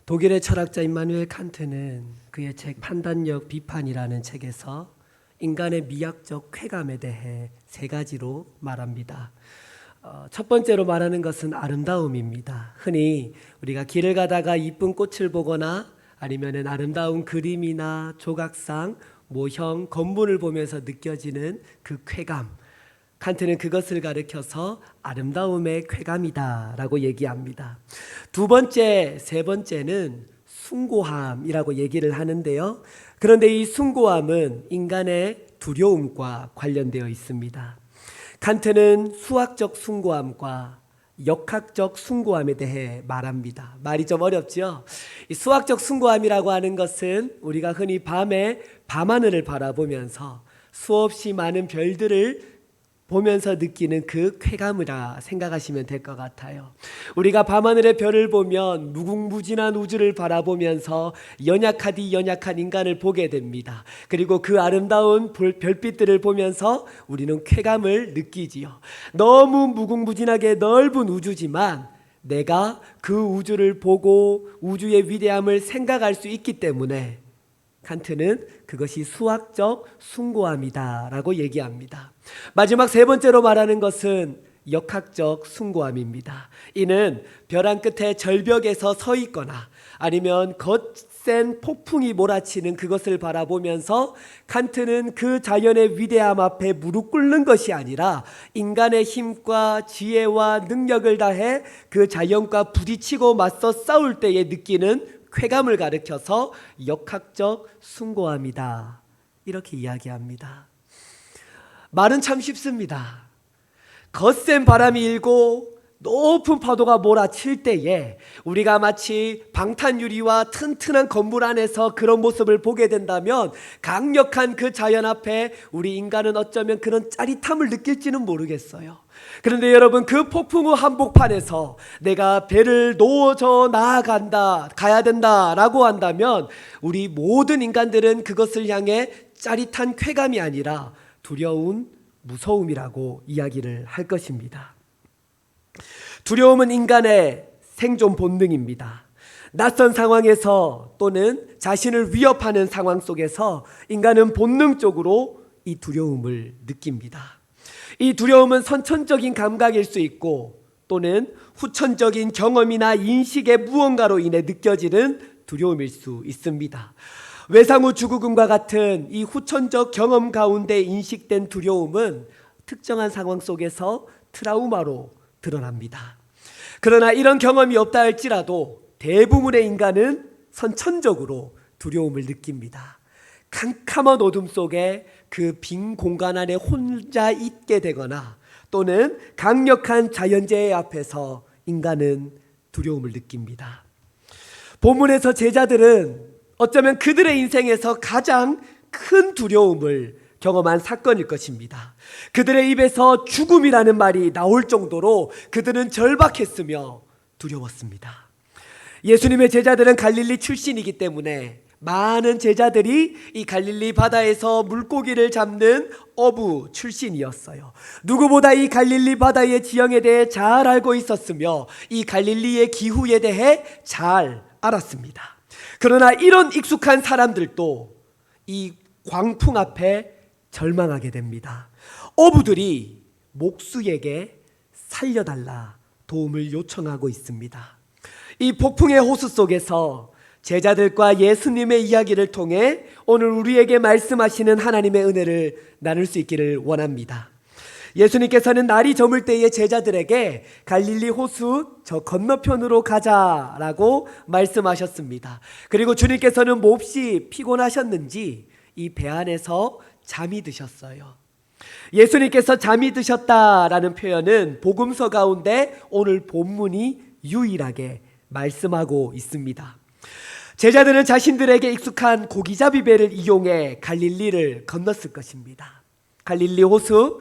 독일의 철학자 임마누엘 칸트는 그의 책 판단력 비판이라는 책에서 인간의 미학적 쾌감에 대해 세 가지로 말합니다. 첫 번째로 말하는 것은 아름다움입니다. 흔히 우리가 길을 가다가 이쁜 꽃을 보거나 아니면 아름다운 그림이나 조각상, 모형, 건물을 보면서 느껴지는 그 쾌감, 칸트는 그것을 가리켜서 아름다움의 쾌감이다라고 얘기합니다. 두 번째, 세 번째는 숭고함이라고 얘기를 하는데요. 그런데 이 숭고함은 인간의 두려움과 관련되어 있습니다. 칸트는 수학적 숭고함과 역학적 숭고함에 대해 말합니다. 말이 좀 어렵죠? 이 수학적 숭고함이라고 하는 것은 우리가 흔히 밤에 밤하늘을 바라보면서 수없이 많은 별들을 보면서 느끼는 그 쾌감이라 생각하시면 될 것 같아요. 우리가 밤하늘의 별을 보면 무궁무진한 우주를 바라보면서 연약하디 연약한 인간을 보게 됩니다. 그리고 그 아름다운 별빛들을 보면서 우리는 쾌감을 느끼지요. 너무 무궁무진하게 넓은 우주지만 내가 그 우주를 보고 우주의 위대함을 생각할 수 있기 때문에 칸트는 그것이 수학적 숭고함이다라고 얘기합니다. 마지막 세 번째로 말하는 것은 역학적 숭고함입니다. 이는 벼랑 끝에 절벽에서 서 있거나 아니면 거센 폭풍이 몰아치는 그것을 바라보면서 칸트는 그 자연의 위대함 앞에 무릎 꿇는 것이 아니라 인간의 힘과 지혜와 능력을 다해 그 자연과 부딪히고 맞서 싸울 때에 느끼는 쾌감을 가리켜서 역학적 숭고함이다, 이렇게 이야기합니다. 말은 참 쉽습니다. 거센 바람이 일고 높은 파도가 몰아칠 때에 우리가 마치 방탄유리와 튼튼한 건물 안에서 그런 모습을 보게 된다면 강력한 그 자연 앞에 우리 인간은 어쩌면 그런 짜릿함을 느낄지는 모르겠어요. 그런데 여러분, 그 폭풍 후 한복판에서 내가 배를 놓아져 나아간다, 가야 된다라고 한다면 우리 모든 인간들은 그것을 향해 짜릿한 쾌감이 아니라 두려운 무서움이라고 이야기를 할 것입니다. 두려움은 인간의 생존 본능입니다. 낯선 상황에서 또는 자신을 위협하는 상황 속에서 인간은 본능적으로 이 두려움을 느낍니다. 이 두려움은 선천적인 감각일 수 있고 또는 후천적인 경험이나 인식의 무언가로 인해 느껴지는 두려움일 수 있습니다. 외상후 죽음과 같은 이 후천적 경험 가운데 인식된 두려움은 특정한 상황 속에서 트라우마로 드러납니다. 그러나 이런 경험이 없다 할지라도 대부분의 인간은 선천적으로 두려움을 느낍니다. 캄캄한 어둠 속에 그 빈 공간 안에 혼자 있게 되거나 또는 강력한 자연재해 앞에서 인간은 두려움을 느낍니다. 본문에서 제자들은 어쩌면 그들의 인생에서 가장 큰 두려움을 경험한 사건일 것입니다. 그들의 입에서 죽음이라는 말이 나올 정도로 그들은 절박했으며 두려웠습니다. 예수님의 제자들은 갈릴리 출신이기 때문에 많은 제자들이 이 갈릴리 바다에서 물고기를 잡는 어부 출신이었어요. 누구보다 이 갈릴리 바다의 지형에 대해 잘 알고 있었으며 이 갈릴리의 기후에 대해 잘 알았습니다. 그러나 이런 익숙한 사람들도 이 광풍 앞에 절망하게 됩니다. 어부들이 목수에게 살려달라 도움을 요청하고 있습니다. 이 폭풍의 호수 속에서 제자들과 예수님의 이야기를 통해 오늘 우리에게 말씀하시는 하나님의 은혜를 나눌 수 있기를 원합니다. 예수님께서는 날이 저물 때에 제자들에게 갈릴리 호수 저 건너편으로 가자라고 말씀하셨습니다. 그리고 주님께서는 몹시 피곤하셨는지 이 배 안에서 잠이 드셨어요. 예수님께서 잠이 드셨다라는 표현은 복음서 가운데 오늘 본문이 유일하게 말씀하고 있습니다. 제자들은 자신들에게 익숙한 고기잡이 배를 이용해 갈릴리를 건넜을 것입니다. 갈릴리 호수,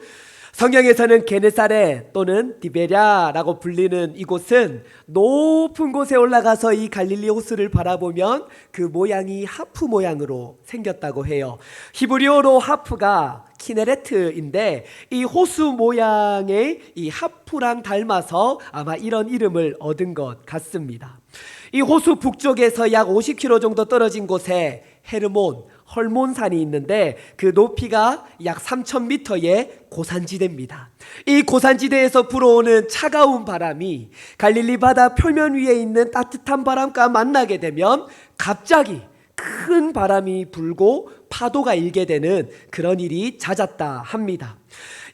성경에서는 게네사렛 또는 디베랴라고 불리는 이곳은 높은 곳에 올라가서 이 갈릴리 호수를 바라보면 그 모양이 하프 모양으로 생겼다고 해요. 히브리어로 하프가 키네레트인데 이 호수 모양의 이 하프랑 닮아서 아마 이런 이름을 얻은 것 같습니다. 이 호수 북쪽에서 약 50km 정도 떨어진 곳에 헐몬산이 있는데 그 높이가 약 3,000m의 고산지대입니다. 이 고산지대에서 불어오는 차가운 바람이 갈릴리 바다 표면 위에 있는 따뜻한 바람과 만나게 되면 갑자기 큰 바람이 불고 파도가 일게 되는 그런 일이 잦았다 합니다.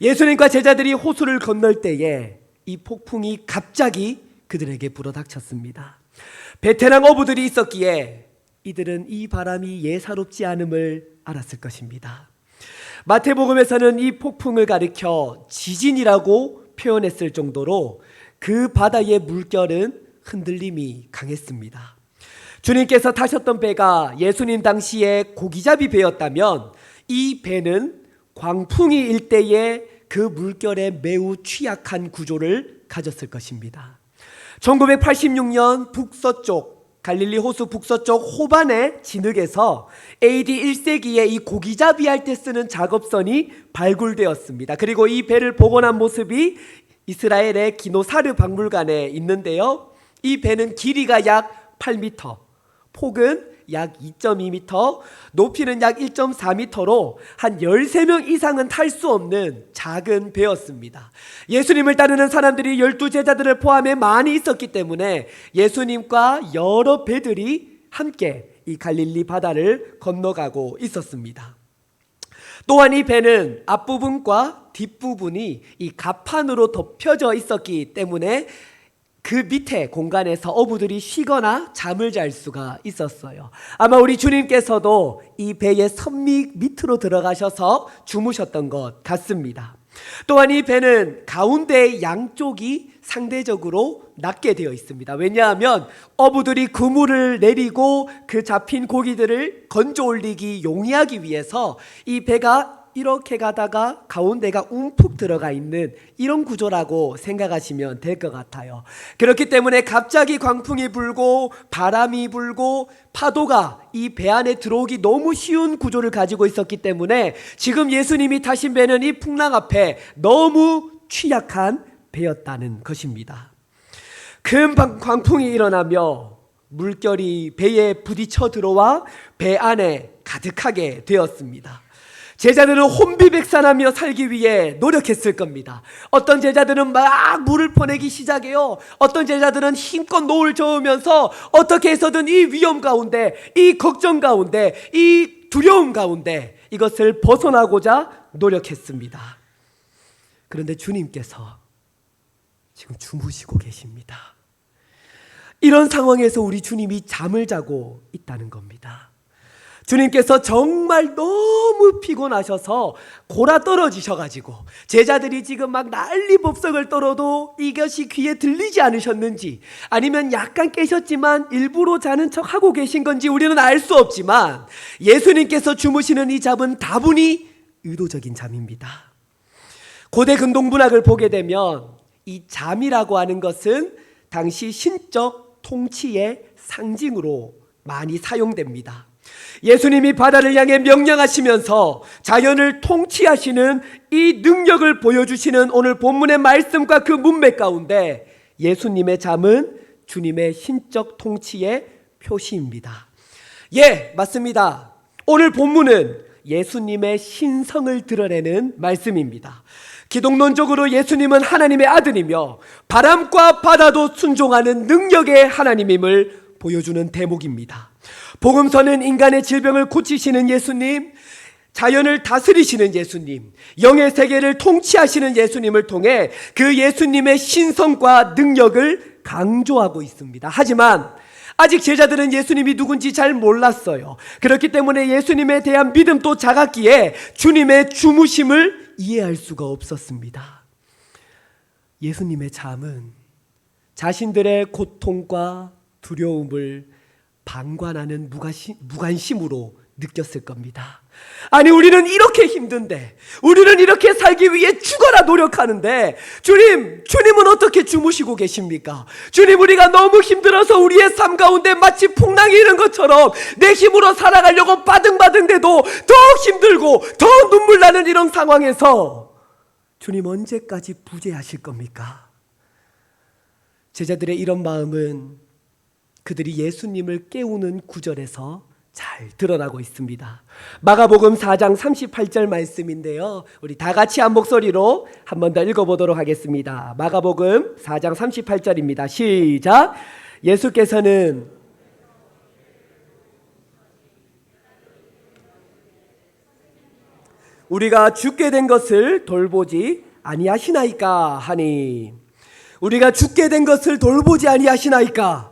예수님과 제자들이 호수를 건널 때에 이 폭풍이 갑자기 그들에게 불어닥쳤습니다. 베테랑 어부들이 있었기에 이들은 이 바람이 예사롭지 않음을 알았을 것입니다. 마태복음에서는 이 폭풍을 가리켜 지진이라고 표현했을 정도로 그 바다의 물결은 흔들림이 강했습니다. 주님께서 타셨던 배가 예수님 당시에 고기잡이 배였다면 이 배는 광풍이 일 때에 그 물결에 매우 취약한 구조를 가졌을 것입니다. 1986년 북서쪽 갈릴리 호수 북서쪽 호반의 진흙에서 AD 1세기에 이 고기잡이 할 때 쓰는 작업선이 발굴되었습니다. 그리고 이 배를 복원한 모습이 이스라엘의 기노사르 박물관에 있는데요. 이 배는 길이가 약 8m, 폭은 약 2.2m, 높이는 약 1.4m로 한 13명 이상은 탈 수 없는 작은 배였습니다. 예수님을 따르는 사람들이 12제자들을 포함해 많이 있었기 때문에 예수님과 여러 배들이 함께 이 갈릴리 바다를 건너가고 있었습니다. 또한 이 배는 앞부분과 뒷부분이 이 갑판으로 덮여져 있었기 때문에 그 밑에 공간에서 어부들이 쉬거나 잠을 잘 수가 있었어요. 아마 우리 주님께서도 이 배의 선미 밑으로 들어가셔서 주무셨던 것 같습니다. 또한 이 배는 가운데 양쪽이 상대적으로 낮게 되어 있습니다. 왜냐하면 어부들이 그물을 내리고 그 잡힌 고기들을 건져 올리기 용이하기 위해서 이 배가 이렇게 가다가 가운데가 움푹 들어가 있는 이런 구조라고 생각하시면 될 것 같아요. 그렇기 때문에 갑자기 광풍이 불고 바람이 불고 파도가 이 배 안에 들어오기 너무 쉬운 구조를 가지고 있었기 때문에 지금 예수님이 타신 배는 이 풍랑 앞에 너무 취약한 배였다는 것입니다. 큰 광풍이 일어나며 물결이 배에 부딪혀 들어와 배 안에 가득하게 되었습니다. 제자들은 혼비백산하며 살기 위해 노력했을 겁니다. 어떤 제자들은 막 물을 퍼내기 시작해요. 어떤 제자들은 힘껏 노을 저으면서 어떻게 해서든 이 위험 가운데, 이 걱정 가운데, 이 두려움 가운데 이것을 벗어나고자 노력했습니다. 그런데 주님께서 지금 주무시고 계십니다. 이런 상황에서 우리 주님이 잠을 자고 있다는 겁니다. 주님께서 정말 너무 피곤하셔서 골아 떨어지셔가지고 제자들이 지금 막 난리법석을 떨어도 이것이 귀에 들리지 않으셨는지 아니면 약간 깨셨지만 일부러 자는 척 하고 계신 건지 우리는 알 수 없지만 예수님께서 주무시는 이 잠은 다분히 의도적인 잠입니다. 고대 근동문학을 보게 되면 이 잠이라고 하는 것은 당시 신적 통치의 상징으로 많이 사용됩니다. 예수님이 바다를 향해 명령하시면서 자연을 통치하시는 이 능력을 보여주시는 오늘 본문의 말씀과 그 문맥 가운데 예수님의 잠은 주님의 신적 통치의 표시입니다. 예, 맞습니다. 오늘 본문은 예수님의 신성을 드러내는 말씀입니다. 기독론적으로 예수님은 하나님의 아들이며 바람과 바다도 순종하는 능력의 하나님임을 보여주는 대목입니다. 복음서는 인간의 질병을 고치시는 예수님, 자연을 다스리시는 예수님, 영의 세계를 통치하시는 예수님을 통해 그 예수님의 신성과 능력을 강조하고 있습니다. 하지만 아직 제자들은 예수님이 누군지 잘 몰랐어요. 그렇기 때문에 예수님에 대한 믿음도 작았기에 주님의 주무심을 이해할 수가 없었습니다. 예수님의 잠은 자신들의 고통과 두려움을 방관하는 무관심으로 느꼈을 겁니다. 아니, 우리는 이렇게 힘든데, 우리는 이렇게 살기 위해 죽어라 노력하는데 주님은 어떻게 주무시고 계십니까? 주님, 우리가 너무 힘들어서 우리의 삶 가운데 마치 풍랑이 이런 것처럼 내 힘으로 살아가려고 바등바등대도 더 힘들고 더 눈물 나는 이런 상황에서 주님 언제까지 부재하실 겁니까? 제자들의 이런 마음은 그들이 예수님을 깨우는 구절에서 잘 드러나고 있습니다. 마가복음 4장 38절 말씀인데요, 우리 다 같이 한 목소리로 한 번 더 읽어보도록 하겠습니다. 마가복음 4장 38절입니다. 시작. 예수께서는 우리가 죽게 된 것을 돌보지 아니하시나이까 하니, 우리가 죽게 된 것을 돌보지 아니하시나이까.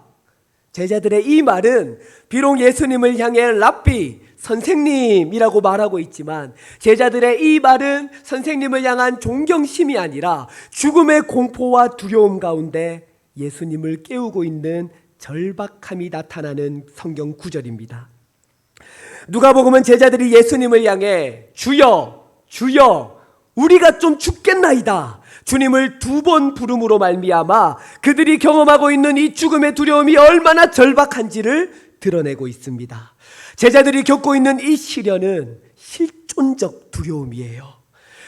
제자들의 이 말은 비록 예수님을 향해 랍비, 선생님이라고 말하고 있지만, 제자들의 이 말은 선생님을 향한 존경심이 아니라 죽음의 공포와 두려움 가운데 예수님을 깨우고 있는 절박함이 나타나는 성경 구절입니다. 누가복음은 제자들이 예수님을 향해 주여, 주여, 우리가 좀 죽겠나이다, 주님을 2번 부름으로 말미암아 그들이 경험하고 있는 이 죽음의 두려움이 얼마나 절박한지를 드러내고 있습니다. 제자들이 겪고 있는 이 시련은 실존적 두려움이에요.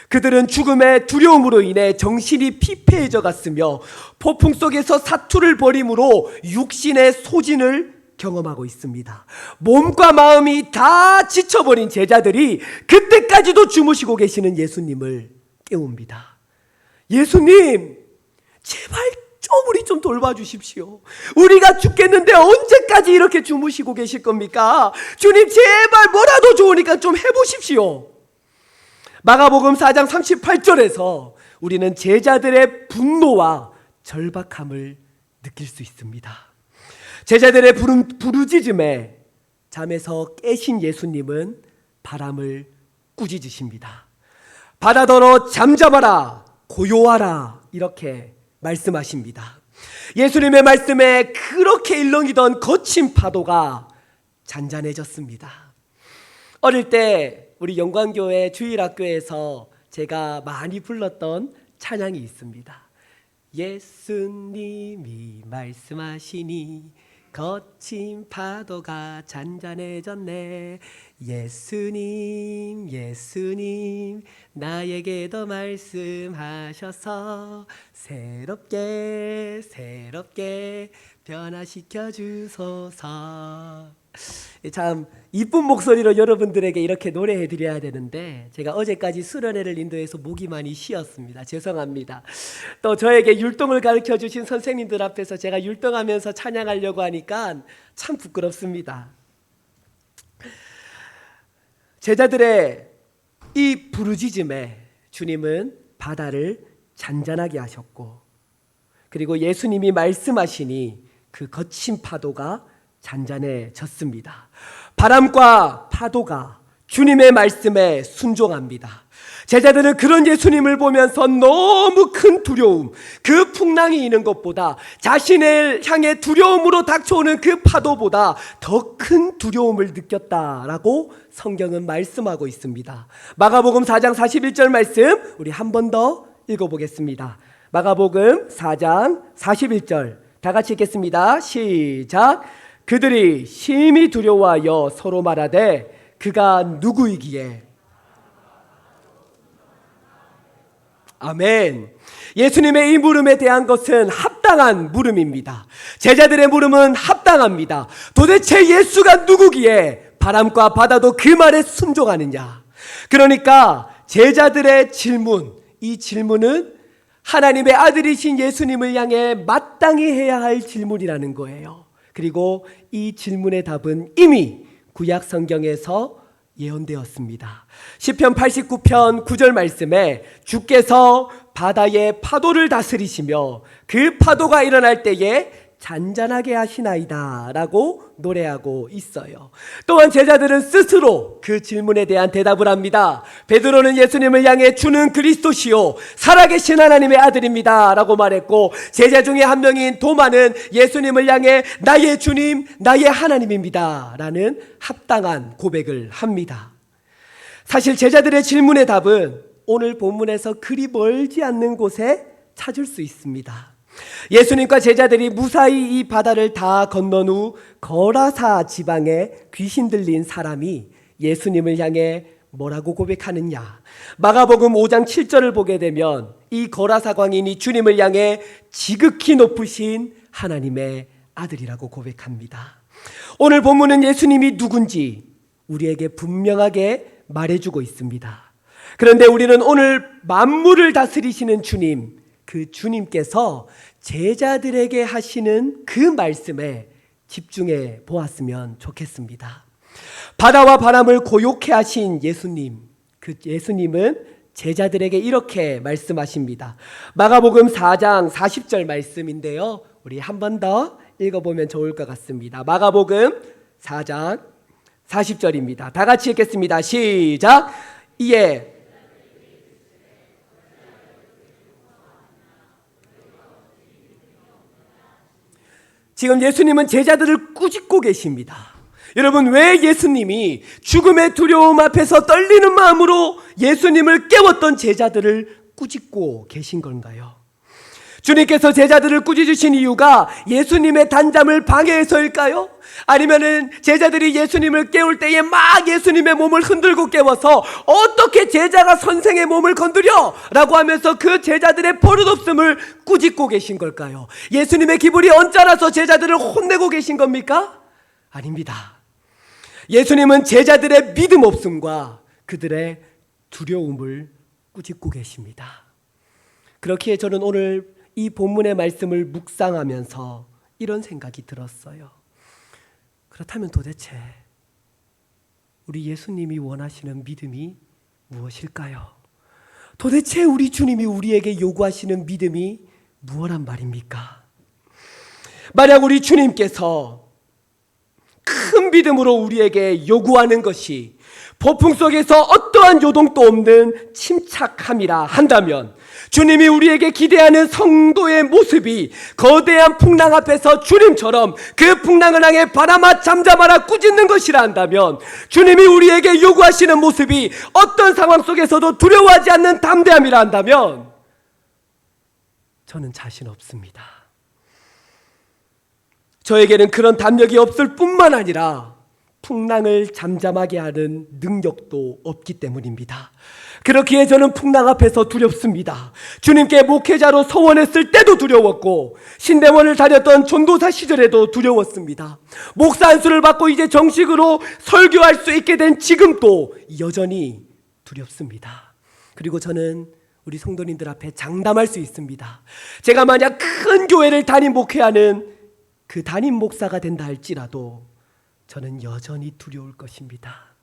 그들은 죽음의 두려움으로 인해 정신이 피폐해져 갔으며 폭풍 속에서 사투를 벌임으로 육신의 소진을 경험하고 있습니다. 몸과 마음이 다 지쳐버린 제자들이 그때까지도 주무시고 계시는 예수님을 깨웁니다. 예수님, 제발 좀 우리 좀 돌봐주십시오. 우리가 죽겠는데 언제까지 이렇게 주무시고 계실 겁니까? 주님, 제발 뭐라도 좋으니까 좀 해보십시오. 마가복음 4장 38절에서 우리는 제자들의 분노와 절박함을 느낄 수 있습니다. 제자들의 부르짖음에 잠에서 깨신 예수님은 바람을 꾸짖으십니다. 바다더러 잠잠하라, 고요하라, 이렇게 말씀하십니다. 예수님의 말씀에 그렇게 일렁이던 거친 파도가 잔잔해졌습니다. 어릴 때 우리 영광교회 주일학교에서 제가 많이 불렀던 찬양이 있습니다. 예수님이 말씀하시니 거친 파도가 잔잔해졌네. 예수님, 예수님, 나에게도 말씀하셔서 새롭게 새롭게 변화시켜 주소서. 참 이쁜 목소리로 여러분들에게 이렇게 노래해 드려야 되는데, 제가 어제까지 수련회를 인도해서 목이 많이 쉬었습니다. 죄송합니다. 또 저에게 율동을 가르쳐 주신 선생님들 앞에서 제가 율동하면서 찬양하려고 하니까 참 부끄럽습니다. 제자들의 이 부르짖음에 주님은 바다를 잔잔하게 하셨고, 그리고 예수님이 말씀하시니 그 거친 파도가 잔잔해졌습니다. 바람과 파도가 주님의 말씀에 순종합니다. 제자들은 그런 예수님을 보면서 너무 큰 두려움, 그 풍랑이 있는 것보다, 자신을 향해 두려움으로 닥쳐오는 그 파도보다 더 큰 두려움을 느꼈다라고 성경은 말씀하고 있습니다. 마가복음 4장 41절 말씀 우리 한 번 더 읽어보겠습니다. 마가복음 4장 41절 다 같이 읽겠습니다. 시작. 그들이 심히 두려워하여 서로 말하되 그가 누구이기에. 아멘. 예수님의 이 물음에 대한 것은 합당한 물음입니다. 제자들의 물음은 합당합니다. 도대체 예수가 누구기에 바람과 바다도 그 말에 순종하느냐. 그러니까 제자들의 질문, 이 질문은 하나님의 아들이신 예수님을 향해 마땅히 해야 할 질문이라는 거예요. 그리고 이 질문의 답은 이미 구약 성경에서 예언되었습니다. 시편 89편 9절 말씀에 주께서 바다의 파도를 다스리시며 그 파도가 일어날 때에 잔잔하게 하시나이다 라고 노래하고 있어요. 또한 제자들은 스스로 그 질문에 대한 대답을 합니다. 베드로는 예수님을 향해 주는 그리스도시요 살아계신 하나님의 아들입니다 라고 말했고, 제자 중에 한 명인 도마는 예수님을 향해 나의 주님, 나의 하나님입니다 라는 합당한 고백을 합니다. 사실 제자들의 질문의 답은 오늘 본문에서 그리 멀지 않는 곳에 찾을 수 있습니다. 예수님과 제자들이 무사히 이 바다를 다 건넌 후 거라사 지방에 귀신 들린 사람이 예수님을 향해 뭐라고 고백하느냐. 마가복음 5장 7절을 보게 되면 이 거라사 광인이 주님을 향해 지극히 높으신 하나님의 아들이라고 고백합니다. 오늘 본문은 예수님이 누군지 우리에게 분명하게 말해주고 있습니다. 그런데 우리는 오늘 만물을 다스리시는 주님, 그 주님께서 제자들에게 하시는 그 말씀에 집중해 보았으면 좋겠습니다. 바다와 바람을 고요케 하신 예수님, 그 예수님은 제자들에게 이렇게 말씀하십니다. 마가복음 4장 40절 말씀인데요, 우리 한 번 더 읽어보면 좋을 것 같습니다. 마가복음 4장 40절입니다. 다 같이 읽겠습니다. 시작. 이에 지금 예수님은 제자들을 꾸짖고 계십니다. 여러분, 왜 예수님이 죽음의 두려움 앞에서 떨리는 마음으로 예수님을 깨웠던 제자들을 꾸짖고 계신 건가요? 주님께서 제자들을 꾸짖으신 이유가 예수님의 단잠을 방해해서일까요? 아니면은 제자들이 예수님을 깨울 때에 막 예수님의 몸을 흔들고 깨워서 어떻게 제자가 선생의 몸을 건드려? 라고 하면서 그 제자들의 버릇없음을 꾸짖고 계신 걸까요? 예수님의 기분이 언짢아서 제자들을 혼내고 계신 겁니까? 아닙니다. 예수님은 제자들의 믿음 없음과 그들의 두려움을 꾸짖고 계십니다. 그렇기에 저는 오늘 이 본문의 말씀을 묵상하면서 이런 생각이 들었어요. 그렇다면 도대체 우리 예수님이 원하시는 믿음이 무엇일까요? 도대체 우리 주님이 우리에게 요구하시는 믿음이 무엇란 말입니까? 만약 우리 주님께서 큰 믿음으로 우리에게 요구하는 것이 폭풍 속에서 어떠한 요동도 없는 침착함이라 한다면, 주님이 우리에게 기대하는 성도의 모습이 거대한 풍랑 앞에서 주님처럼 그 풍랑을 향해 바람아 잠잠하라 꾸짖는 것이라 한다면, 주님이 우리에게 요구하시는 모습이 어떤 상황 속에서도 두려워하지 않는 담대함이라 한다면 저는 자신 없습니다. 저에게는 그런 담력이 없을 뿐만 아니라 풍랑을 잠잠하게 하는 능력도 없기 때문입니다. 그렇기에 저는 풍랑 앞에서 두렵습니다. 주님께 목회자로 서원했을 때도 두려웠고, 신대원을 다녔던 전도사 시절에도 두려웠습니다. 목사 안수를 받고 이제 정식으로 설교할 수 있게 된 지금도 여전히 두렵습니다. 그리고 저는 우리 성도님들 앞에 장담할 수 있습니다. 제가 만약 큰 교회를 담임 목회하는 그 담임 목사가 된다 할지라도 저는 여전히 두려울 것입니다.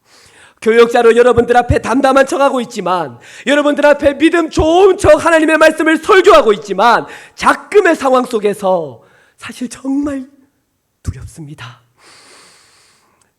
교역자로 여러분들 앞에 담담한 척하고 있지만, 여러분들 앞에 믿음 좋은 척 하나님의 말씀을 설교하고 있지만, 작금의 상황 속에서 사실 정말 두렵습니다.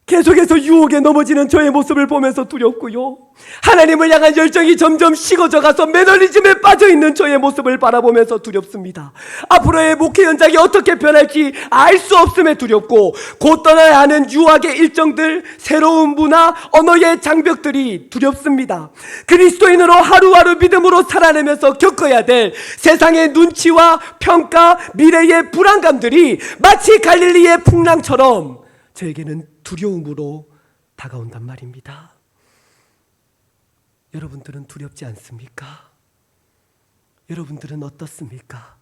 계속해서 유혹에 넘어지는 저의 모습을 보면서 두렵고요, 하나님을 향한 열정이 점점 식어져 가서 매너리즘에 빠져있는 저의 모습을 바라보면서 두렵습니다. 앞으로의 목회 현장이 어떻게 변할지 알 수 없음에 두렵고, 곧 떠나야 하는 유학의 일정들, 새로운 문화, 언어의 장벽들이 두렵습니다. 그리스도인으로 하루하루 믿음으로 살아내면서 겪어야 될 세상의 눈치와 평가, 미래의 불안감들이 마치 갈릴리의 풍랑처럼 저에게는 두려움으로 다가온단 말입니다. 여러분들은 두렵지 않습니까? 여러분들은 어떻습니까?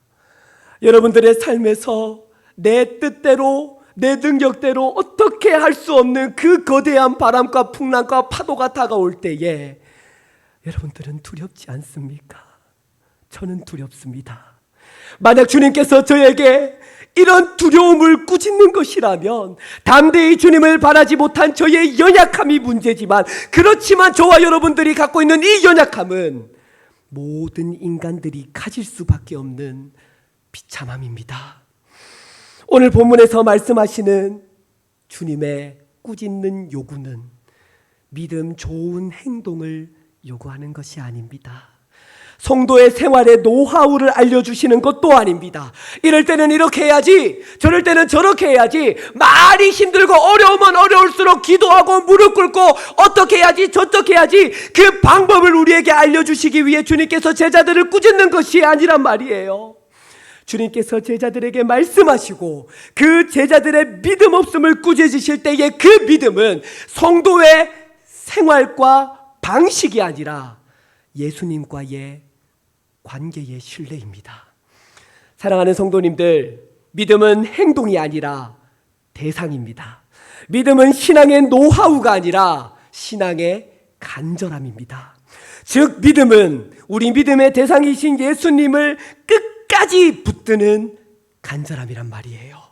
여러분들의 삶에서 내 뜻대로, 내 능력대로 어떻게 할 수 없는 그 거대한 바람과 풍랑과 파도가 다가올 때에 여러분들은 두렵지 않습니까? 저는 두렵습니다. 만약 주님께서 저에게 이런 두려움을 꾸짖는 것이라면 담대히 주님을 바라지 못한 저의 연약함이 문제지만, 그렇지만 저와 여러분들이 갖고 있는 이 연약함은 모든 인간들이 가질 수밖에 없는 비참함입니다. 오늘 본문에서 말씀하시는 주님의 꾸짖는 요구는 믿음 좋은 행동을 요구하는 것이 아닙니다. 성도의 생활의 노하우를 알려주시는 것도 아닙니다. 이럴 때는 이렇게 해야지, 저럴 때는 저렇게 해야지, 말이 힘들고 어려우면 어려울수록 기도하고 무릎 꿇고 어떻게 해야지 저떻게 해야지, 그 방법을 우리에게 알려주시기 위해 주님께서 제자들을 꾸짖는 것이 아니란 말이에요. 주님께서 제자들에게 말씀하시고 그 제자들의 믿음 없음을 꾸짖으실 때의 그 믿음은 성도의 생활과 방식이 아니라 예수님과의 관계의 신뢰입니다. 사랑하는 성도님들, 믿음은 행동이 아니라 대상입니다. 믿음은 신앙의 노하우가 아니라 신앙의 간절함입니다. 즉 믿음은 우리 믿음의 대상이신 예수님을 끝까지 붙드는 간절함이란 말이에요.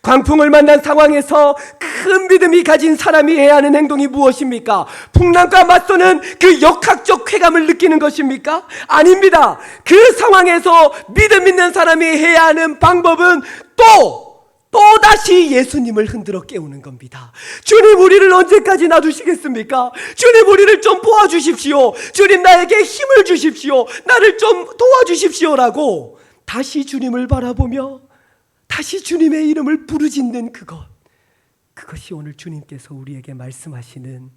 광풍을 만난 상황에서 큰 믿음이 가진 사람이 해야 하는 행동이 무엇입니까? 풍랑과 맞서는 그 역학적 쾌감을 느끼는 것입니까? 아닙니다. 그 상황에서 믿음 있는 사람이 해야 하는 방법은 또다시 예수님을 흔들어 깨우는 겁니다. 주님, 우리를 언제까지 놔두시겠습니까? 주님, 우리를 좀 도와주십시오. 주님, 나에게 힘을 주십시오. 나를 좀 도와주십시오라고 다시 주님을 바라보며 다시 주님의 이름을 부르짖는 그것이 오늘 주님께서 우리에게 말씀하시는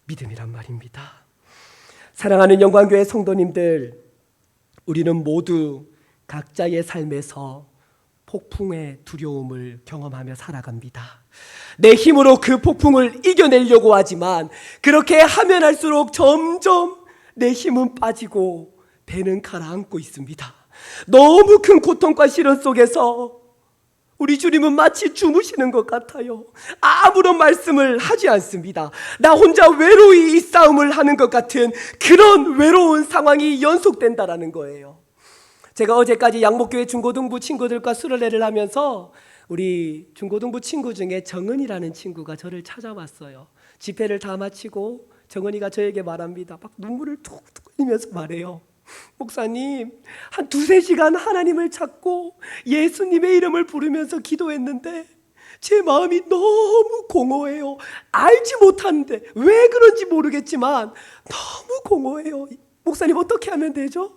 믿음이란 말입니다. 사랑하는 영광교회 성도님들, 우리는 모두 각자의 삶에서 폭풍의 두려움을 경험하며 살아갑니다. 내 힘으로 그 폭풍을 이겨내려고 하지만 그렇게 하면 할수록 점점 내 힘은 빠지고 배는 가라앉고 있습니다. 너무 큰 고통과 시련 속에서 우리 주님은 마치 주무시는 것 같아요. 아무런 말씀을 하지 않습니다. 나 혼자 외로이 이 싸움을 하는 것 같은 그런 외로운 상황이 연속된다라는 거예요. 제가 어제까지 양목교회 중고등부 친구들과 수련회를 하면서 우리 중고등부 친구 중에 정은이라는 친구가 저를 찾아왔어요. 집회를 다 마치고 정은이가 저에게 말합니다. 막 눈물을 툭툭 흘리면서 말해요. 목사님, 한 2-3시간 하나님을 찾고 예수님의 이름을 부르면서 기도했는데 제 마음이 너무 공허해요. 알지 못하는데 왜 그런지 모르겠지만 너무 공허해요. 목사님, 어떻게 하면 되죠?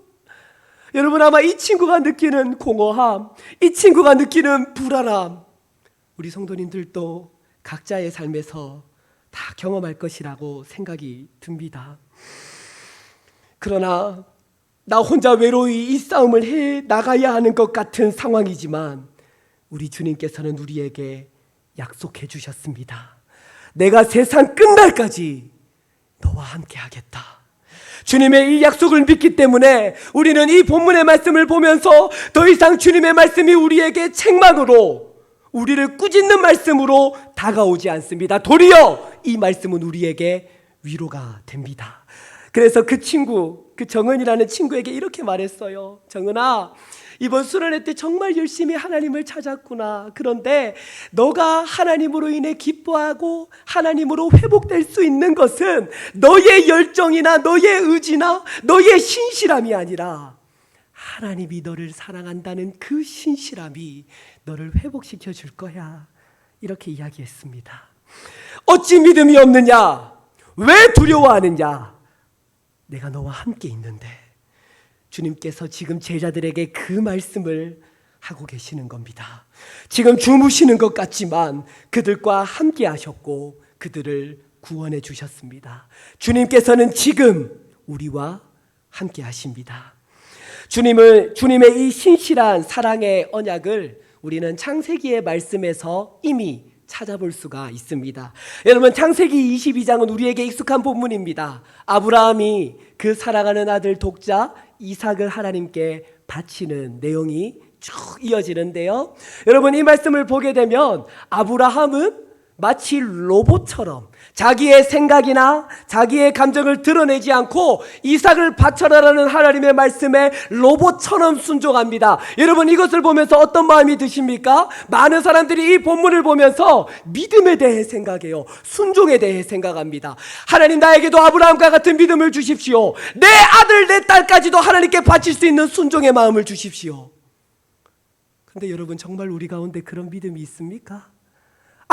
여러분, 아마 이 친구가 느끼는 공허함, 이 친구가 느끼는 불안함, 우리 성도님들도 각자의 삶에서 다 경험할 것이라고 생각이 듭니다. 그러나 나 혼자 외로이 이 싸움을 해 나가야 하는 것 같은 상황이지만 우리 주님께서는 우리에게 약속해 주셨습니다. 내가 세상 끝날까지 너와 함께 하겠다. 주님의 이 약속을 믿기 때문에 우리는 이 본문의 말씀을 보면서 더 이상 주님의 말씀이 우리에게 책망으로, 우리를 꾸짖는 말씀으로 다가오지 않습니다. 도리어 이 말씀은 우리에게 위로가 됩니다. 그래서 그 정은이라는 친구에게 이렇게 말했어요. 정은아, 이번 수련회 때 정말 열심히 하나님을 찾았구나. 그런데 너가 하나님으로 인해 기뻐하고 하나님으로 회복될 수 있는 것은 너의 열정이나 너의 의지나 너의 신실함이 아니라 하나님이 너를 사랑한다는 그 신실함이 너를 회복시켜 줄 거야. 이렇게 이야기했습니다. 어찌 믿음이 없느냐? 왜 두려워하느냐? 내가 너와 함께 있는데. 주님께서 지금 제자들에게 그 말씀을 하고 계시는 겁니다. 지금 주무시는 것 같지만 그들과 함께 하셨고 그들을 구원해 주셨습니다. 주님께서는 지금 우리와 함께 하십니다. 주님의 이 신실한 사랑의 언약을 우리는 창세기의 말씀에서 이미 찾아볼 수가 있습니다. 여러분, 창세기 22장은 우리에게 익숙한 본문입니다. 아브라함이 그 사랑하는 아들 독자 이삭을 하나님께 바치는 내용이 쭉 이어지는데요. 여러분, 이 말씀을 보게 되면 아브라함은 마치 로봇처럼 자기의 생각이나 자기의 감정을 드러내지 않고 이삭을 바쳐라라는 하나님의 말씀에 로봇처럼 순종합니다. 여러분, 이것을 보면서 어떤 마음이 드십니까? 많은 사람들이 이 본문을 보면서 믿음에 대해 생각해요. 순종에 대해 생각합니다. 하나님, 나에게도 아브라함과 같은 믿음을 주십시오. 내 아들 내 딸까지도 하나님께 바칠 수 있는 순종의 마음을 주십시오. 그런데 여러분, 정말 우리 가운데 그런 믿음이 있습니까?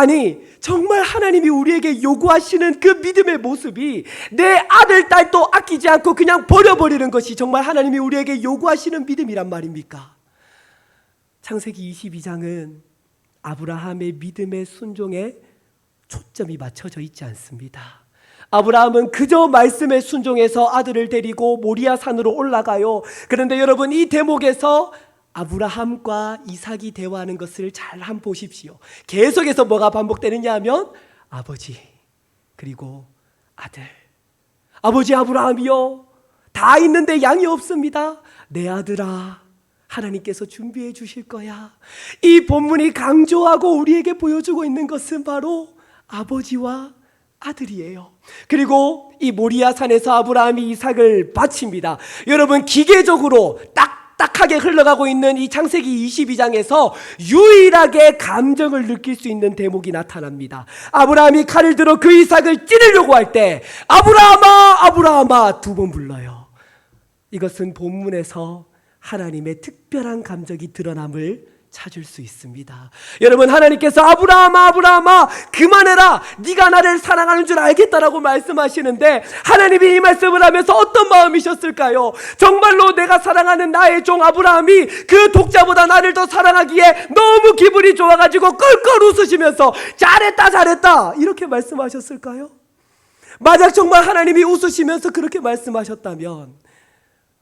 아니, 정말 하나님이 우리에게 요구하시는 그 믿음의 모습이 내 아들, 딸도 아끼지 않고 그냥 버려버리는 것이 정말 하나님이 우리에게 요구하시는 믿음이란 말입니까? 창세기 22장은 아브라함의 믿음의 순종에 초점이 맞춰져 있지 않습니다. 아브라함은 그저 말씀에 순종해서 아들을 데리고 모리아 산으로 올라가요. 그런데 여러분, 이 대목에서 아브라함과 이삭이 대화하는 것을 잘 한번 보십시오. 계속해서 뭐가 반복되느냐 하면 아버지, 그리고 아들. 아버지 아브라함이요, 다 있는데 양이 없습니다. 내 아들아, 하나님께서 준비해 주실 거야. 이 본문이 강조하고 우리에게 보여주고 있는 것은 바로 아버지와 아들이에요. 그리고 이 모리아 산에서 아브라함이 이삭을 바칩니다. 여러분, 기계적으로 딱딱하게 흘러가고 있는 이 창세기 22장에서 유일하게 감정을 느낄 수 있는 대목이 나타납니다. 아브라함이 칼을 들어 그 이삭을 찌르려고 할 때 아브라함아 아브라함아 2번 불러요. 이것은 본문에서 하나님의 특별한 감정이 드러남을 찾을 수 있습니다. 여러분, 하나님께서 아브라함아 아브라함아 그만해라, 네가 나를 사랑하는 줄 알겠다라고 말씀하시는데, 하나님이 이 말씀을 하면서 어떤 마음이셨을까요? 정말로 내가 사랑하는 나의 종 아브라함이 그 독자보다 나를 더 사랑하기에 너무 기분이 좋아가지고 껄껄 웃으시면서 잘했다 잘했다 이렇게 말씀하셨을까요? 만약 정말 하나님이 웃으시면서 그렇게 말씀하셨다면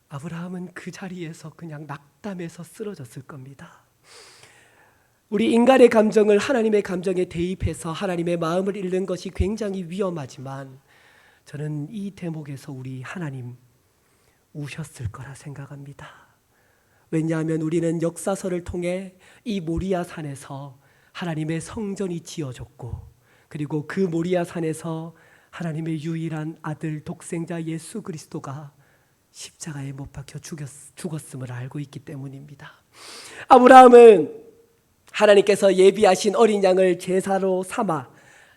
아브라함은 그 자리에서 그냥 낙담해서 쓰러졌을 겁니다. 우리 인간의 감정을 하나님의 감정에 대입해서 하나님의 마음을 읽는 것이 굉장히 위험하지만, 저는 이 대목에서 우리 하나님 우셨을 거라 생각합니다. 왜냐하면 우리는 역사서를 통해 이 모리아 산에서 하나님의 성전이 지어졌고, 그리고 그 모리아 산에서 하나님의 유일한 아들 독생자 예수 그리스도가 십자가에 못 박혀 죽었음을 알고 있기 때문입니다. 아브라함은 하나님께서 예비하신 어린 양을 제사로 삼아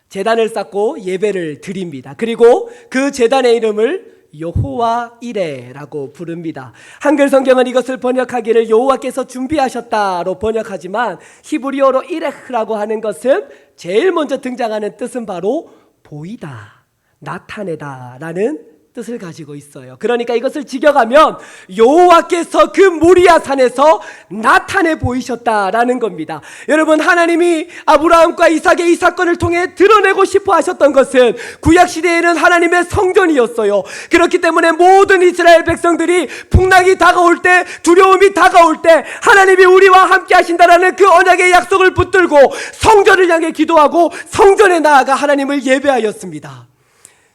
제단을 쌓고 예배를 드립니다. 그리고 그 제단의 이름을 여호와 이레라고 부릅니다. 한글 성경은 이것을 번역하기를 여호와께서 준비하셨다로 번역하지만, 히브리어로 이레라고 하는 것은 제일 먼저 등장하는 뜻은 바로 보이다, 나타내다라는 뜻을 가지고 있어요. 그러니까 이것을 직역하면 여호와께서 그 모리아 산에서 나타내 보이셨다라는 겁니다. 여러분, 하나님이 아브라함과 이삭의 이 사건을 통해 드러내고 싶어 하셨던 것은 구약시대에는 하나님의 성전이었어요. 그렇기 때문에 모든 이스라엘 백성들이 풍랑이 다가올 때, 두려움이 다가올 때 하나님이 우리와 함께 하신다라는 그 언약의 약속을 붙들고 성전을 향해 기도하고 성전에 나아가 하나님을 예배하였습니다.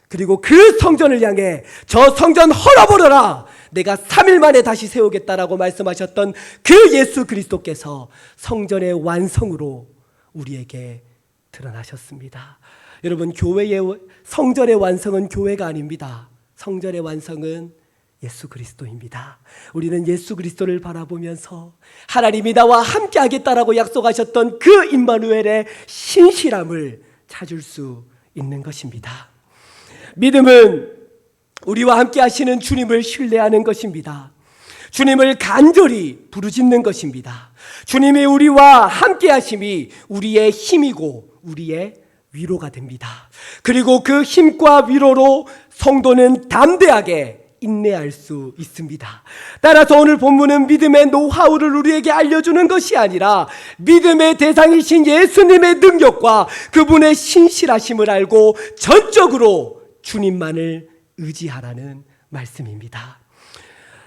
그리고 그 성전을 향해 저 성전 헐어버려라, 내가 3일 만에 다시 세우겠다라고 말씀하셨던 그 예수 그리스도께서 성전의 완성으로 우리에게 드러나셨습니다. 여러분, 성전의 완성은 교회가 아닙니다. 성전의 완성은 예수 그리스도입니다. 우리는 예수 그리스도를 바라보면서 하나님이 나와 함께 하겠다라고 약속하셨던 그 임마누엘의 신실함을 찾을 수 있는 것입니다. 믿음은 우리와 함께 하시는 주님을 신뢰하는 것입니다. 주님을 간절히 부르짖는 것입니다. 주님이 우리와 함께 하심이 우리의 힘이고 우리의 위로가 됩니다. 그리고 그 힘과 위로로 성도는 담대하게 인내할 수 있습니다. 따라서 오늘 본문은 믿음의 노하우를 우리에게 알려주는 것이 아니라 믿음의 대상이신 예수님의 능력과 그분의 신실하심을 알고 전적으로 주님만을 의지하라는 말씀입니다.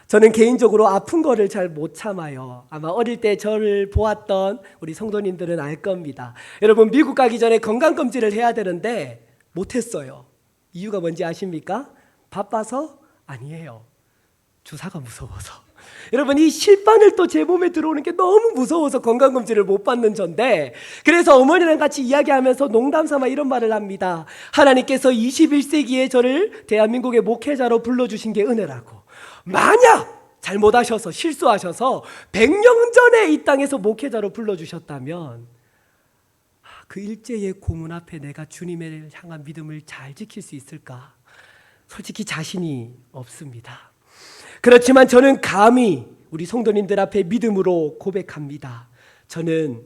저는 개인적으로 아픈 거를 잘 못 참아요. 아마 어릴 때 저를 보았던 우리 성도님들은 알 겁니다. 여러분, 미국 가기 전에 건강검진을 해야 되는데 못했어요. 이유가 뭔지 아십니까? 바빠서? 아니에요. 주사가 무서워서. 여러분, 이 실반을 또 제 몸에 들어오는 게 너무 무서워서 건강검진을 못 받는 전데, 그래서 어머니랑 같이 이야기하면서 농담삼아 이런 말을 합니다. 하나님께서 21세기에 저를 대한민국의 목회자로 불러주신 게 은혜라고. 만약 잘못하셔서 실수하셔서 100년 전에 이 땅에서 목회자로 불러주셨다면 그 일제의 고문 앞에 내가 주님을 향한 믿음을 잘 지킬 수 있을까? 솔직히 자신이 없습니다. 그렇지만 저는 감히 우리 성도님들 앞에 믿음으로 고백합니다. 저는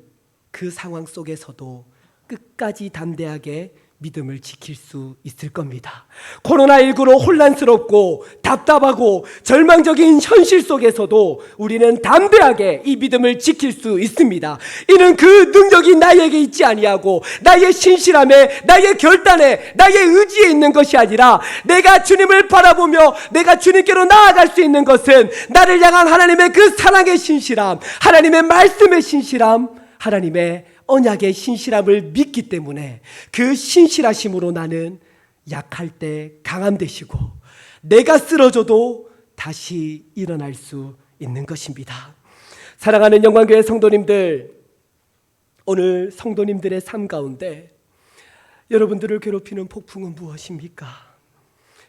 그 상황 속에서도 끝까지 담대하게 믿음을 지킬 수 있을 겁니다. 코로나19로 혼란스럽고 답답하고 절망적인 현실 속에서도 우리는 담대하게 이 믿음을 지킬 수 있습니다. 이는 그 능력이 나에게 있지 아니하고 나의 신실함에, 나의 결단에, 나의 의지에 있는 것이 아니라 내가 주님을 바라보며 내가 주님께로 나아갈 수 있는 것은 나를 향한 하나님의 그 사랑의 신실함, 하나님의 말씀의 신실함, 하나님의 언약의 신실함을 믿기 때문에 그 신실하심으로 나는 약할 때 강함 되시고 내가 쓰러져도 다시 일어날 수 있는 것입니다. 사랑하는 영광교회 성도님들, 오늘 성도님들의 삶 가운데 여러분들을 괴롭히는 폭풍은 무엇입니까?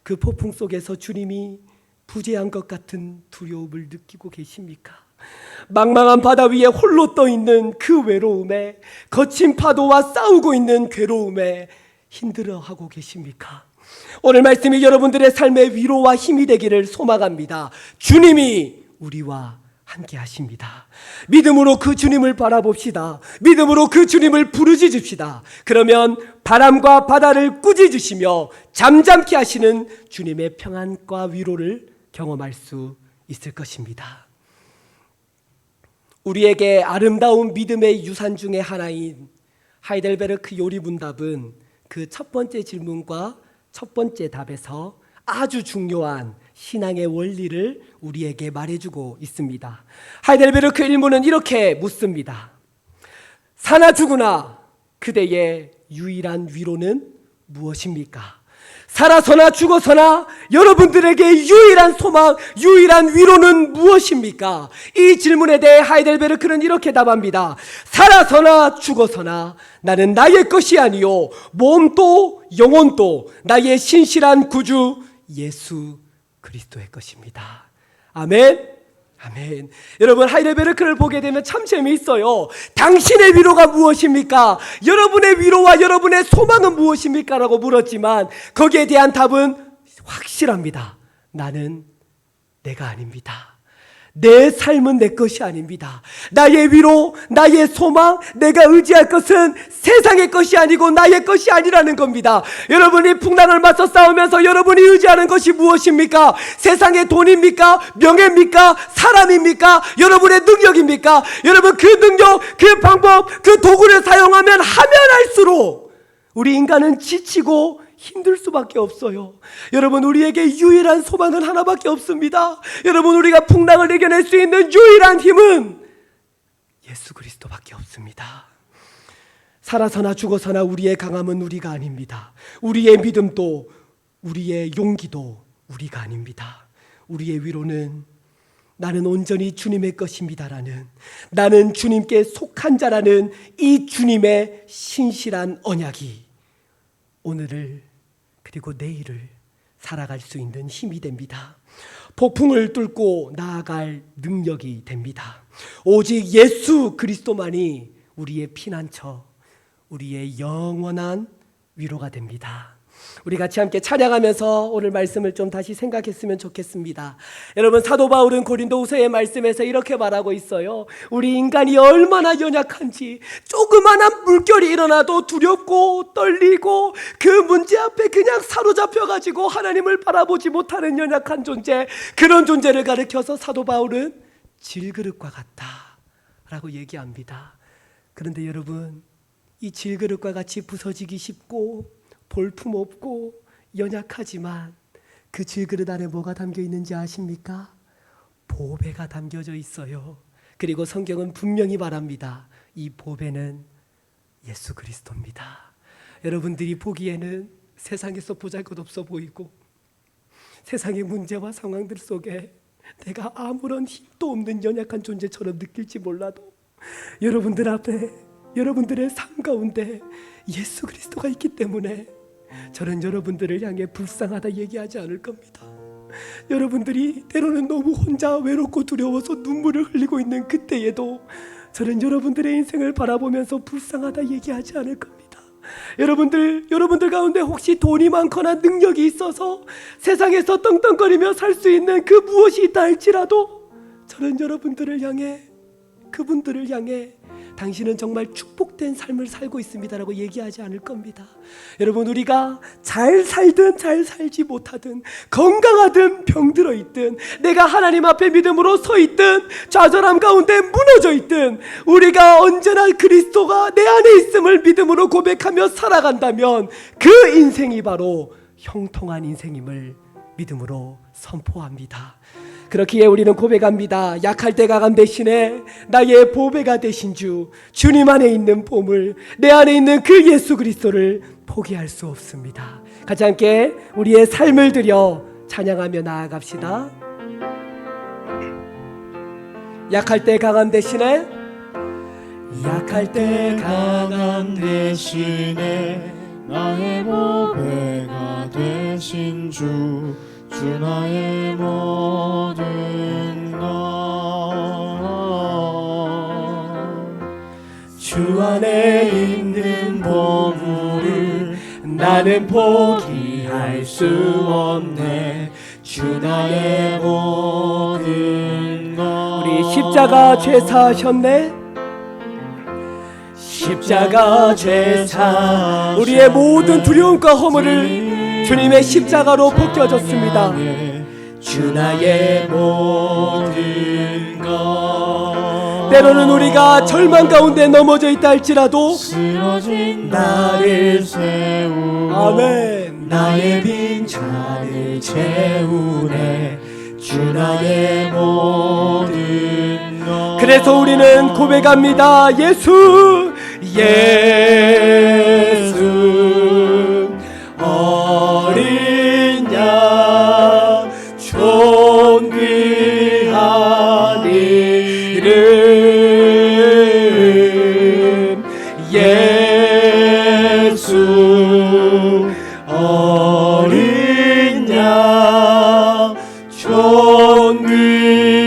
그 폭풍 속에서 주님이 부재한 것 같은 두려움을 느끼고 계십니까? 망망한 바다 위에 홀로 떠 있는 그 외로움에, 거친 파도와 싸우고 있는 괴로움에 힘들어하고 계십니까? 오늘 말씀이 여러분들의 삶의 위로와 힘이 되기를 소망합니다. 주님이 우리와 함께 하십니다. 믿음으로 그 주님을 바라봅시다. 믿음으로 그 주님을 부르짖읍시다. 그러면 바람과 바다를 꾸짖으시며 잠잠케 하시는 주님의 평안과 위로를 경험할 수 있을 것입니다. 우리에게 아름다운 믿음의 유산 중에 하나인 하이델베르크 요리문답은 그 첫 번째 질문과 첫 번째 답에서 아주 중요한 신앙의 원리를 우리에게 말해주고 있습니다. 하이델베르크 일문은 이렇게 묻습니다. 사나 죽으나 그대의 유일한 위로는 무엇입니까? 살아서나 죽어서나 여러분들에게 유일한 소망, 유일한 위로는 무엇입니까? 이 질문에 대해 하이델베르크는 이렇게 답합니다. 살아서나 죽어서나 나는 나의 것이 아니요 몸도 영혼도 나의 신실한 구주 예수 그리스도의 것입니다. 아멘. 아멘. 여러분, 하이델베르크를 보게 되면 참 재미있어요. 당신의 위로가 무엇입니까? 여러분의 위로와 여러분의 소망은 무엇입니까? 라고 물었지만 거기에 대한 답은 확실합니다. 나는 내가 아닙니다. 내 삶은 내 것이 아닙니다. 나의 위로, 나의 소망, 내가 의지할 것은 세상의 것이 아니고 나의 것이 아니라는 겁니다. 여러분이 풍랑을 맞서 싸우면서 여러분이 의지하는 것이 무엇입니까? 세상의 돈입니까? 명예입니까? 사람입니까? 여러분의 능력입니까? 여러분, 그 능력, 그 방법, 그 도구를 사용하면 하면 할수록 우리 인간은 지치고 힘들 수밖에 없어요. 여러분, 우리에게 유일한 소망은 하나밖에 없습니다. 여러분, 우리가 풍랑을 이겨낼 수 있는 유일한 힘은 예수 그리스도밖에 없습니다. 살아서나 죽어서나 우리의 강함은 우리가 아닙니다. 우리의 믿음도, 우리의 용기도 우리가 아닙니다. 우리의 위로는 나는 온전히 주님의 것입니다라는, 나는 주님께 속한 자라는 이 주님의 신실한 언약이 오늘을 그리고 내일을 살아갈 수 있는 힘이 됩니다. 폭풍을 뚫고 나아갈 능력이 됩니다. 오직 예수 그리스도만이 우리의 피난처, 우리의 영원한 위로가 됩니다. 우리 같이 함께 찬양하면서 오늘 말씀을 좀 다시 생각했으면 좋겠습니다. 여러분, 사도 바울은 고린도후서의 말씀에서 이렇게 말하고 있어요. 우리 인간이 얼마나 연약한지, 조그마한 물결이 일어나도 두렵고 떨리고 그 문제 앞에 그냥 사로잡혀가지고 하나님을 바라보지 못하는 연약한 존재, 그런 존재를 가리켜서 사도 바울은 질그릇과 같다라고 얘기합니다. 그런데 여러분, 이 질그릇과 같이 부서지기 쉽고 볼품없고 연약하지만 그 질그릇 안에 뭐가 담겨 있는지 아십니까? 보배가 담겨져 있어요. 그리고 성경은 분명히 말합니다. 이 보배는 예수 그리스도입니다. 여러분들이 보기에는 세상에서 보잘것없어 보이고 세상의 문제와 상황들 속에 내가 아무런 힘도 없는 연약한 존재처럼 느낄지 몰라도 여러분들 앞에, 여러분들의 삶 가운데 예수 그리스도가 있기 때문에 저는 여러분들을 향해 불쌍하다 얘기하지 않을 겁니다. 여러분들이 때로는 너무 혼자 외롭고 두려워서 눈물을 흘리고 있는 그때에도 저는 여러분들의 인생을 바라보면서 불쌍하다 얘기하지 않을 겁니다. 여러분들 가운데 혹시 돈이 많거나 능력이 있어서 세상에서 떵떵거리며 살 수 있는 그 무엇이 있다 할지라도 저는 여러분들을 향해, 그분들을 향해 당신은 정말 축복된 삶을 살고 있습니다라고 얘기하지 않을 겁니다. 여러분, 우리가 잘 살든 잘 살지 못하든, 건강하든 병들어 있든, 내가 하나님 앞에 믿음으로 서 있든 좌절함 가운데 무너져 있든, 우리가 언제나 그리스도가 내 안에 있음을 믿음으로 고백하며 살아간다면 그 인생이 바로 형통한 인생임을 믿음으로 선포합니다. 그렇기에 우리는 고백합니다. 약할 때 강함 대신에 나의 보배가 되신 주님 안에 있는 보물, 내 안에 있는 그 예수 그리스도를 포기할 수 없습니다. 같이 함께 우리의 삶을 드려 찬양하며 나아갑시다. 약할 때 강함 대신에 약할 때 강함 대신에 나의 보배가 되신 주 나의 모든 것. 주 안에 있는 보물을 나는 포기할 수 없네. 주 나의 모든 것. 우리 십자가 죄 사하셨네. 십자가 죄사 우리의 모든 두려움과 허물을 주님의 십자가로 벗겨졌습니다. 주 나의 모든 것. 때로는 우리가 절망 가운데 넘어져 있다 할지라도 쓰러진 나를 세우고 아멘. 나의 빈자리를 채우네. 주 나의 모든 것. 그래서 우리는 고백합니다. 예수 어린 양 존귀한 이름 예수 어린 양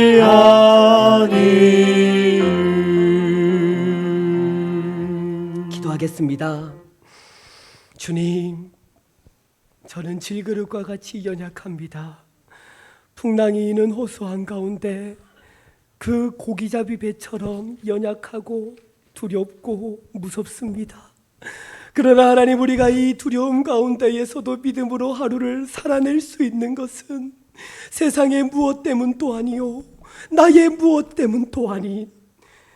존귀한 이름. 기도하겠습니다. 주님, 저는 질그릇과 같이 연약합니다. 풍랑이 이는 호수한 가운데 그 고기잡이 배처럼 연약하고 두렵고 무섭습니다. 그러나 하나님, 우리가 이 두려움 가운데에서도 믿음으로 하루를 살아낼 수 있는 것은 세상의 무엇 때문도 아니요 나의 무엇 때문도 아닌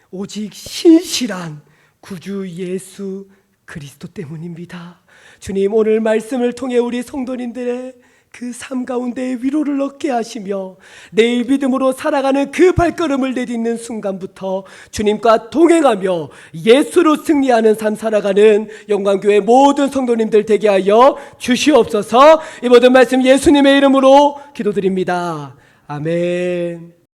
오직 신실한 구주 예수 그리스도 때문입니다. 주님, 오늘 말씀을 통해 우리 성도님들의 그 삶 가운데 위로를 얻게 하시며 내일 믿음으로 살아가는 그 발걸음을 내딛는 순간부터 주님과 동행하며 예수로 승리하는 삶 살아가는 영광교회 모든 성도님들 되게 하여 주시옵소서. 이 모든 말씀 예수님의 이름으로 기도드립니다. 아멘.